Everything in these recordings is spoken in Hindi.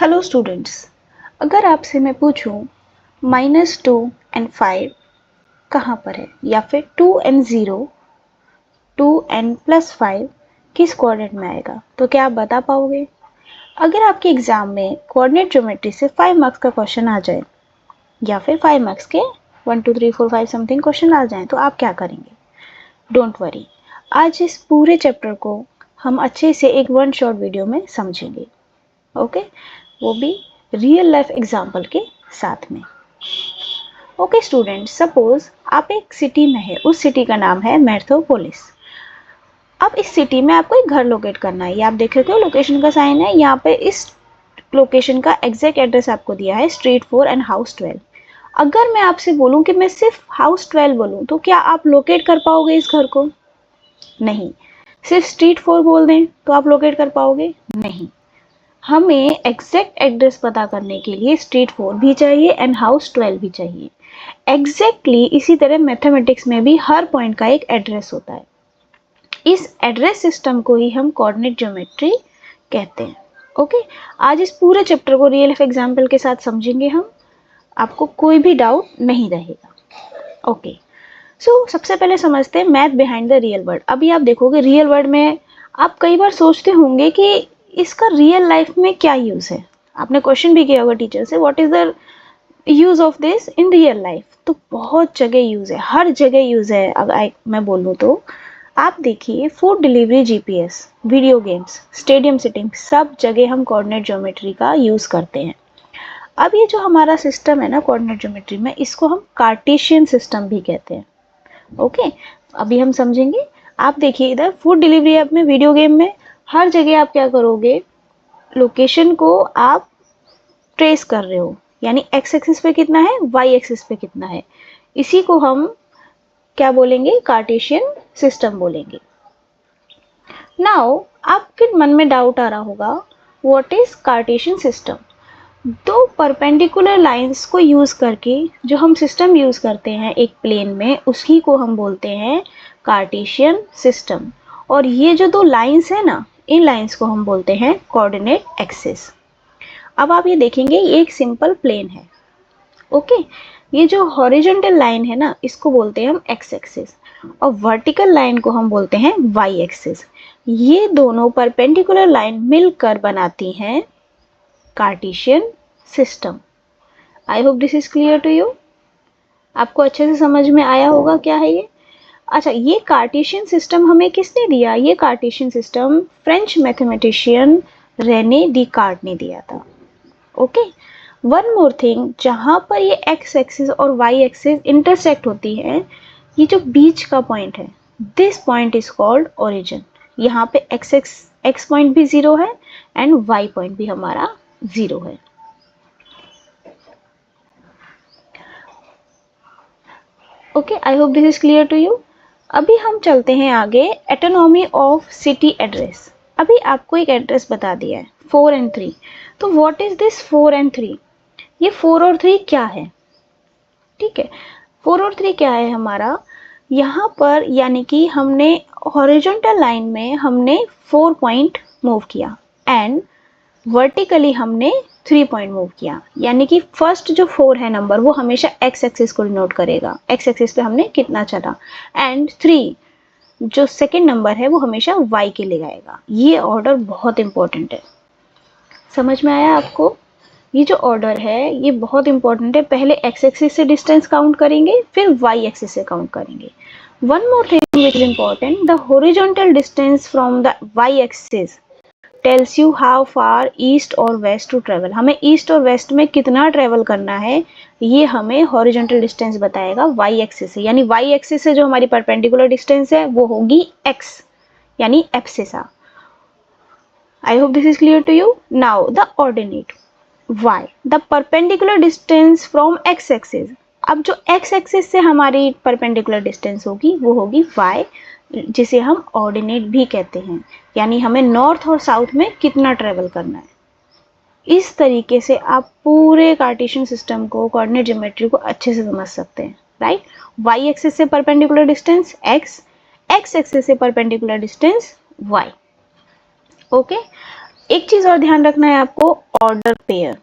हेलो स्टूडेंट्स, अगर आपसे मैं पूछूं -2 and 5 कहाँ पर है, या फिर 2 and 0, 2 and +5 किस कोऑर्डिनेट में आएगा, तो क्या आप बता पाओगे? अगर आपके एग्जाम में कोऑर्डिनेट ज्योमेट्री से 5 मार्क्स का क्वेश्चन आ जाए या फिर 5 मार्क्स के 1 2 3 4 5 समथिंग क्वेश्चन आ जाए तो आप क्या करेंगे? डोंट वरी, आज इस पूरे चैप्टर को हम अच्छे से एक वन शॉट वीडियो में समझेंगे। ओके, वो भी रियल लाइफ एग्जाम्पल के साथ में। ओके स्टूडेंट, सपोज आप एक सिटी में है, उस सिटी का नाम है मेट्रोपोलिस। अब इस सिटी में आपको एक घर लोकेट करना है। ये आप देख रहे हो लोकेशन का साइन है, यहाँ पे इस लोकेशन का एग्जैक्ट एड्रेस आपको दिया है, स्ट्रीट 4 एंड हाउस 12। अगर मैं आपसे बोलूं कि मैं सिर्फ हाउस 12 बोलूं तो क्या आप लोकेट कर पाओगे इस घर को? नहीं। सिर्फ स्ट्रीट 4 बोल दें तो आप लोकेट कर पाओगे? नहीं। हमें एग्जैक्ट एड्रेस पता करने के लिए स्ट्रीट 4 भी चाहिए एंड हाउस 12 भी चाहिए। एग्जैक्टली इसी तरह मैथमेटिक्स में भी हर पॉइंट का एक एड्रेस होता है। इस एड्रेस सिस्टम को ही हम कोऑर्डिनेट ज्योमेट्री कहते हैं। ओके, आज इस पूरे चैप्टर को रियल लाइफ एग्जांपल के साथ समझेंगे हम, आपको कोई भी डाउट नहीं रहेगा। ओके, सो सबसे पहले समझते हैं math behind the real world. अभी आप देखोगे रियल वर्ल्ड में आप कई बार सोचते होंगे कि इसका रियल लाइफ में क्या यूज है। आपने क्वेश्चन भी किया होगा टीचर से, what is the use of this in real life. तो बहुत जगह यूज है, हर जगह यूज है। अगर मैं बोलूँ तो आप देखिए, food delivery, GPS, video games, stadium sitting, सब जगह हम कोऑर्डिनेट ज्योमेट्री का यूज करते हैं। अब ये जो हमारा सिस्टम है ना कोऑर्डिनेट ज्योमेट्री में, इसको हम कार्टेशियन सिस्टम भी कहते हैं। ओके, अभी हम समझेंगे। आप देखिए इधर फूड डिलीवरी ऐप में, वीडियो गेम में, हर जगह आप क्या करोगे, लोकेशन को आप ट्रेस कर रहे हो, यानी एक्स एक्सिस पे कितना है, वाई एक्सिस पे कितना है। इसी को हम क्या बोलेंगे, कार्टेशियन सिस्टम बोलेंगे। नाउ आपके मन में डाउट आ रहा होगा, व्हाट इज कार्टेशियन सिस्टम? दो परपेंडिकुलर लाइंस को यूज करके जो हम सिस्टम यूज करते हैं एक प्लेन में, उसी को हम बोलते हैं कार्टेशियन सिस्टम। और ये जो दो लाइंस है ना, इन लाइंस को हम बोलते हैं कोऑर्डिनेट एक्सिस। अब आप ये देखेंगे, ये एक सिंपल प्लेन है। ओके, ये जो हॉरिजॉन्टल लाइन है ना, इसको बोलते हैं हम एक्स एक्सिस, और वर्टिकल लाइन को हम बोलते हैं वाई एक्सिस। ये दोनों परपेंडिकुलर लाइन मिलकर बनाती हैं Cartesian system. I hope this is clear to you. आपको अच्छे से समझ में आया होगा क्या है ये। अच्छा, ये कार्टेशियन सिस्टम हमें किसने दिया? ये Cartesian system French mathematician Rene Descartes ने दिया था। ओके, वन मोर थिंग, जहां पर ये एक्स एक्सिस और वाई एक्सिस इंटरसेक्ट होती है, ये जो बीच का पॉइंट है, this point is called origin. यहाँ पे एक्स पॉइंट भी 0 है एंड वाई पॉइंट भी हमारा 0 है। Okay, I hope this is clear to you. अभी हम चलते हैं आगे, एटोनॉमी ऑफ सिटी एड्रेस। अभी आपको एक एड्रेस बता दिया है 4 and 3, तो व्हाट इज दिस 4 and 3? ये 4 और 3 क्या है? ठीक है, 4 और 3 क्या है हमारा, यहाँ पर यानी कि हमने हॉरिजॉन्टल लाइन में हमने 4 पॉइंट मूव किया एंड वर्टिकली हमने 3 पॉइंट मूव किया, यानी कि फर्स्ट जो 4 है नंबर, वो हमेशा एक्स एक्सिस को डिनोट करेगा, एक्स एक्सिस पे हमने कितना चला, एंड 3 जो सेकेंड नंबर है वो हमेशा वाई के लिए आएगा। ये ऑर्डर बहुत इंपॉर्टेंट है, समझ में आया आपको? ये जो ऑर्डर है ये बहुत इंपॉर्टेंट है। पहले एक्स एक्सिस से डिस्टेंस काउंट करेंगे, फिर वाई एक्सिस से काउंट करेंगे। One more thing which is important, the horizontal distance from the y axis tells you how far east और वेस्ट टू ट्रेवल। हमें ईस्ट और वेस्ट में कितना ट्रेवल करना है, ये हमें हॉरिजॉन्टल डिस्टेंस बताएगा वाई एक्सिस से। यानी वाई एक्सिस से जो हमारी परपेंडिकुलर डिस्टेंस है वो होगी एक्स, यानी abscissa. I hope this is clear to you. Now the ordinate y, the perpendicular distance from x axis। अब जो x axis से हमारी perpendicular distance होगी वो होगी y, जिसे हम ऑर्डिनेट भी कहते हैं, यानी हमें नॉर्थ और साउथ में कितना ट्रेवल करना है। इस तरीके से आप पूरे कार्टेशियन सिस्टम को, कोऑर्डिनेट ज्योमेट्री को अच्छे से समझ सकते हैं, राइट। वाई एक्सिस से perpendicular distance x, x axis से परपेंडिकुलर डिस्टेंस y। ओके, एक चीज और ध्यान रखना है आपको, ऑर्डर पेयर।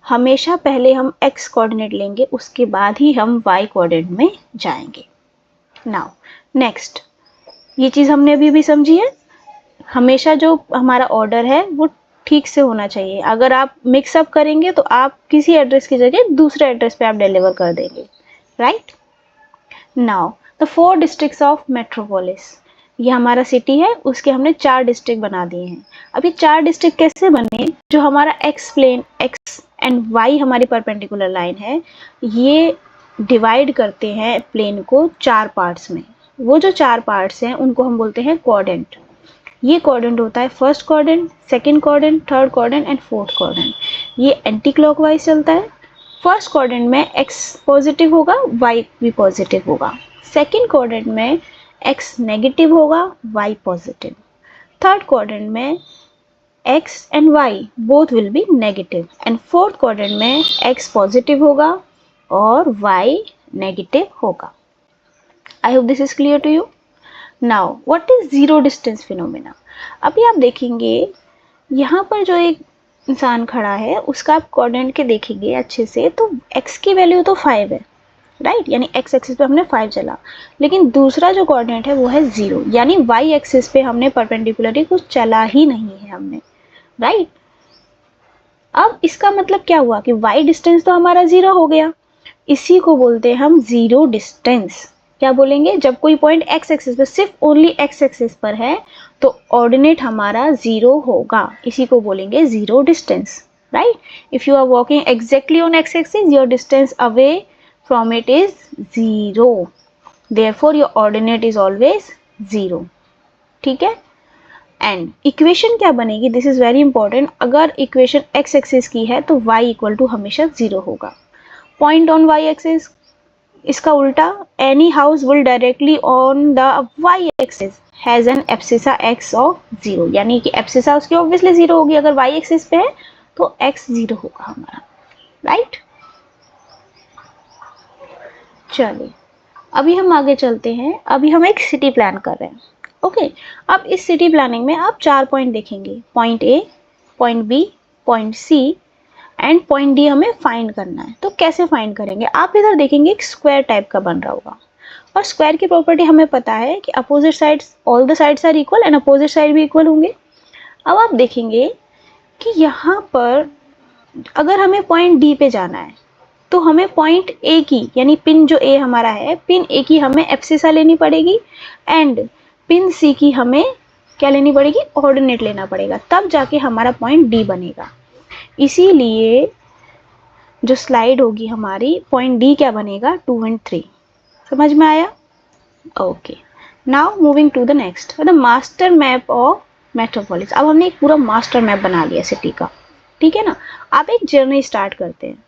हमेशा पहले हम x कोऑर्डिनेट लेंगे, उसके बाद ही हम y कोऑर्डिनेट में जाएंगे। नाउ नेक्स्ट, ये चीज़ हमने अभी भी समझी है, हमेशा जो हमारा ऑर्डर है वो ठीक से होना चाहिए। अगर आप मिक्सअप करेंगे तो आप किसी एड्रेस की जगह दूसरे एड्रेस पे आप डिलीवर कर देंगे, right. Now the 4 districts of metropolis, ये हमारा सिटी है, उसके हमने 4 डिस्ट्रिक्ट बना दिए हैं। अब ये 4 डिस्ट्रिक्ट कैसे बने, जो हमारा x plane x and y हमारी परपेंडिकुलर लाइन है, ये डिवाइड करते हैं प्लेन को 4 पार्ट्स में। वो जो 4 पार्ट्स हैं उनको हम बोलते हैं क्वाड्रेंट। ये क्वाड्रेंट होता है first quadrant, second quadrant, third quadrant and fourth quadrant. ये एंटी क्लॉकवाइज चलता है। फर्स्ट क्वाड्रेंट में x पॉजिटिव होगा, y भी पॉजिटिव होगा। सेकंड क्वाड्रेंट में x नेगेटिव होगा, y पॉजिटिव। थर्ड क्वाड्रेंट में x and y both will be negative and fourth quadrant में x पॉजिटिव होगा और y नेगेटिव होगा। I hope this is clear to you. Now what is zero distance phenomena. अभी आप देखेंगे यहाँ पर जो एक इंसान खड़ा है, उसका आप कोऑर्डिनेट के देखेंगे अच्छे से तो x की वैल्यू तो 5 है, राइट, यानी x एक्सिस पे हमने 5 चला। लेकिन दूसरा जो कोऑर्डिनेट है वो है 0, यानी y एक्सिस पे हमने परपेंडिकुलरली कुछ चला ही नहीं है हमने, राइट। अब इसका मतलब क्या हुआ कि y डिस्टेंस तो हमारा 0 हो गया। इसी को बोलते हैं हम जीरो डिस्टेंस। क्या बोलेंगे, जब कोई पॉइंट x एक्सिस पर, सिर्फ ओनली x एक्सिस पर है तो ऑर्डिनेट हमारा 0 होगा, इसी को बोलेंगे zero distance, right. If you are walking exactly on x axis, your distance away from it is 0, therefore your ordinate is always 0, ठीक है। एंड इक्वेशन क्या बनेगी, दिस इज वेरी इंपॉर्टेंट। अगर इक्वेशन x एक्सिस की है तो y इक्वल टू हमेशा 0 होगा। पॉइंट ऑन y एक्सिस, इसका उल्टा, any house will directly on the y axis has an abscissa x of 0, यानी कि एब्सिसा उसकी ऑब्वियसली 0 होगी। अगर y एक्सिस पे है तो x 0 होगा हमारा, राइट। चलिए अभी हम आगे चलते हैं। अभी हम एक सिटी प्लान कर रहे हैं, ओके। अब इस सिटी प्लानिंग में आप 4 पॉइंट देखेंगे, point A, point B, point C and point D हमें फाइंड करना है। तो कैसे फाइंड करेंगे, आप इधर देखेंगे एक स्क्वायर टाइप का बन रहा होगा, और स्क्वायर की प्रॉपर्टी हमें पता है कि opposite sides, all the sides are equal and opposite side भी इक्वल होंगे। अब आप देखेंगे कि यहाँ पर अगर हमें पॉइंट डी पे जाना है तो हमें पॉइंट ए की, यानी पिन जो ए हमारा है, पिन ए की हमें एब्सिसा लेनी पड़ेगी एंड पिन सी की हमें क्या लेनी पड़ेगी, ऑर्डिनेट लेना पड़ेगा, तब जाके हमारा पॉइंट डी बनेगा। इसीलिए जो स्लाइड होगी हमारी, पॉइंट डी क्या बनेगा, 2 एंड 3। समझ में आया, okay. Now moving to the next, the master map of metropolis. अब हमने एक पूरा मास्टर मैप बना लिया सिटी का, ठीक है ना। आप एक जर्नी स्टार्ट करते हैं।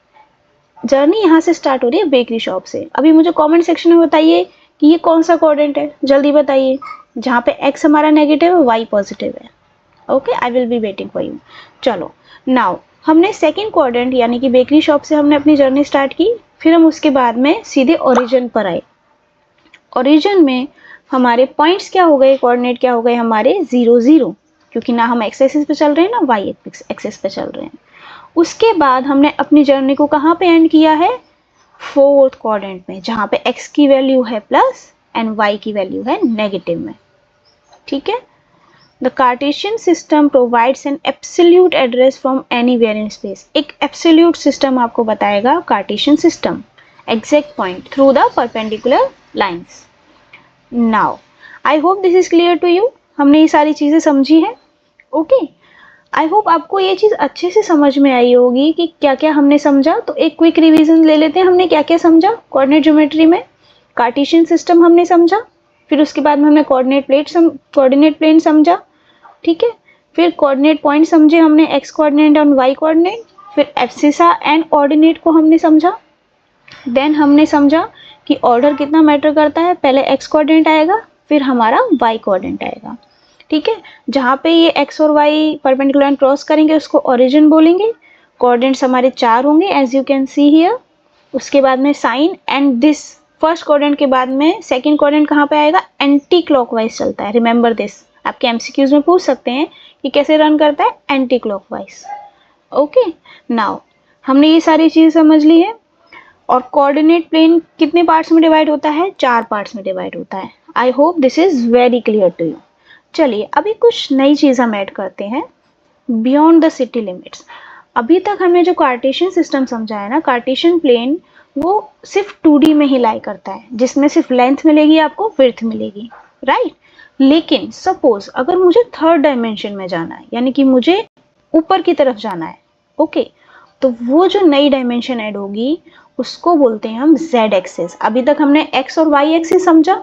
जर्नी यहाँ से स्टार्ट हो रही है बेकरी शॉप से। अभी मुझे कमेंट सेक्शन में बताइए कि ये कौन सा कोऑर्डिनेट है, जल्दी बताइए, जहाँ पे x हमारा नेगेटिव है, y पॉजिटिव है, okay. I will be waiting for you. चलो नाउ हमने सेकंड क्वाड्रेंट यानी कि बेकरी शॉप से हमने अपनी जर्नी स्टार्ट की, फिर हम उसके बाद में सीधे ओरिजिन पर आए। ओरिजिन में हमारे पॉइंट्स क्या हो गए, कोऑर्डिनेट क्या हो गए हमारे, 0 0, क्योंकि ना हम एक्स एक्सिस पे चल रहे हैं ना y एक्सिस पे चल रहे हैं। उसके बाद हमने अपनी जर्नी को कहाँ पे एंड किया है, फोर्थ क्वाड्रेंट में, जहाँ पे x की वैल्यू है प्लस एंड y की वैल्यू है नेगेटिव में, ठीक है। The Cartesian system provides an absolute address from anywhere in space. एक absolute system आपको बताएगा Cartesian system, exact point through the perpendicular lines. Now, I hope this is clear to you. हमने ये सारी चीज़ें समझी हैं, ओके। आई होप आपको ये चीज़ अच्छे से समझ में आई होगी कि क्या क्या हमने समझा। तो एक क्विक रिवीजन ले लेते हैं, हमने क्या क्या समझा कोऑर्डिनेट ज्योमेट्री में। कार्टेशियन सिस्टम हमने समझा, फिर उसके बाद में हमने कोऑर्डिनेट प्लेन समझा, ठीक है। फिर कोऑर्डिनेट पॉइंट समझे हमने, एक्स कोऑर्डिनेट और वाई कोऑर्डिनेट। फिर एब्सिसा एंड ऑर्डिनेट को हमने समझा। देन हमने समझा कि ऑर्डर कितना मैटर करता है, पहले एक्स कोऑर्डिनेट आएगा फिर हमारा वाई कोऑर्डिनेट आएगा, ठीक है। जहाँ पे ये एक्स और वाई परपेंडिकुलर लाइन क्रॉस करेंगे उसको ओरिजिन बोलेंगे। कोऑर्डिनेट्स हमारे 4 होंगे as you can see here. उसके बाद में sign and this first coordinate के बाद में सेकंड कोऑर्डिनेट कहाँ पे आएगा, एंटी क्लॉकवाइज चलता है। रिमेंबर दिस, आपके एमसीक्यूज में पूछ सकते हैं कि कैसे रन करता है, एंटी क्लॉकवाइज, ओके, नाउ हमने ये सारी चीज़ समझ ली है। और कोऑर्डिनेट प्लेन कितने पार्ट्स में डिवाइड होता है? 4 पार्ट्स में डिवाइड होता है। I hope this is very clear to you. चलिए अभी कुछ नई चीज़ हम ऐड करते हैं, बियॉन्ड द सिटी लिमिट्स। अभी तक हमने जो कार्टेशियन सिस्टम समझा है ना, कार्टेशियन प्लेन वो सिर्फ 2D में ही लाई करता है, जिसमें सिर्फ लेंथ मिलेगी आपको, विड्थ मिलेगी, राइट। लेकिन सपोज अगर मुझे थर्ड डायमेंशन में जाना है, यानी कि मुझे ऊपर की तरफ जाना है, ओके, तो वो जो नई डायमेंशन ऐड होगी उसको बोलते हैं हम जेड एक्सिस। अभी तक हमने एक्स और वाई एक्सिस समझा,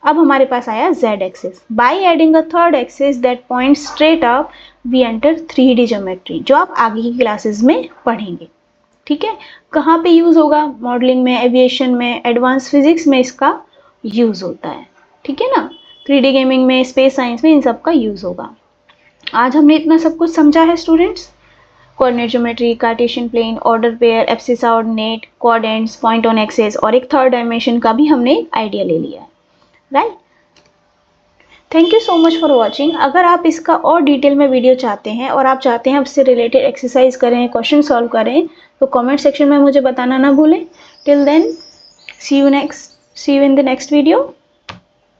अब हमारे पास आया Z axis. By adding a third axis that point straight up we enter 3D geometry, जो आप आगे की क्लासेस में पढ़ेंगे। ठीक है, कहाँ पे यूज होगा? मॉडलिंग में, एविएशन में, एडवांस फिजिक्स में इसका यूज होता है। ठीक है ना, 3D गेमिंग में, स्पेस साइंस में इन सब का यूज होगा। आज हमने इतना सब कुछ समझा है students, coordinate geometry, Cartesian plane, order pair, abscissa ordinate, coordinates, point on axis, और एक थर्ड डायमेंशन का भी हमने आइडिया ले लिया है, right. Thank you so much for watching. अगर आप इसका और डिटेल में वीडियो चाहते हैं और आप चाहते हैं उससे रिलेटेड एक्सरसाइज करें, क्वेश्चन सॉल्व करें, तो कमेंट सेक्शन में मुझे बताना ना भूलें। Till then, see you in the next video.